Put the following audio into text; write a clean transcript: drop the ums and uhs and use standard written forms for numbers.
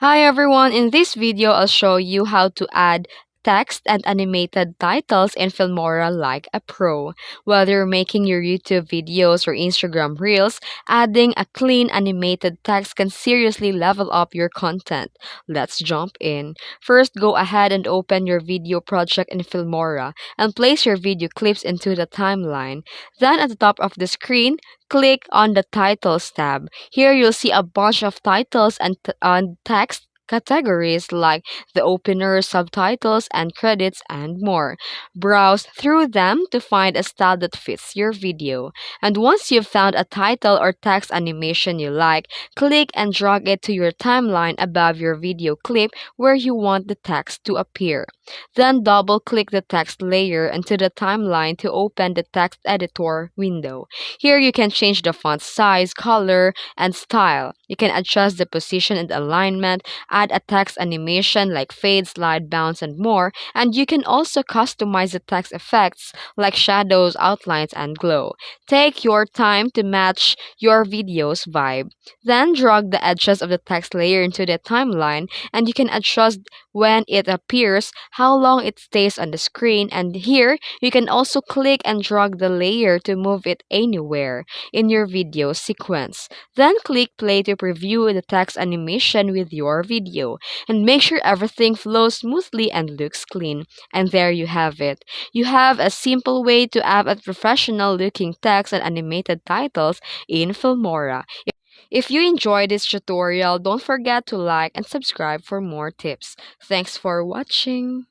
Hi everyone, in this video I'll show you how to add text and animated titles in Filmora like a pro. Whether you're making your YouTube videos or Instagram reels, adding a clean animated text can seriously level up your content. Let's jump in. First, go ahead and open your video project in Filmora and place your video clips into the timeline. Then at the top of the screen, click on the Titles tab. Here you'll see a bunch of titles and text categories like the opener, subtitles, and credits, and more. Browse through them to find a style that fits your video. And once you've found a title or text animation you like, click and drag it to your timeline above your video clip where you want the text to appear. Then double click the text layer into the timeline to open the text editor window. Here you can change the font size, color, and style. You can adjust the position and alignment, add a text animation like fade, slide, bounce, and more, and you can also customize the text effects like shadows, outlines, and glow. Take your time to match your video's vibe. Then drag the edges of the text layer into the timeline, and you can adjust when it appears, how long it stays on the screen, and here you can also click and drag the layer to move it anywhere in your video sequence. Then click play to preview the text animation with your video. And make sure everything flows smoothly and looks clean. And there you have it. You have a simple way to add a professional looking text and animated titles in Filmora. If you enjoyed this tutorial, don't forget to like and subscribe for more tips. Thanks for watching.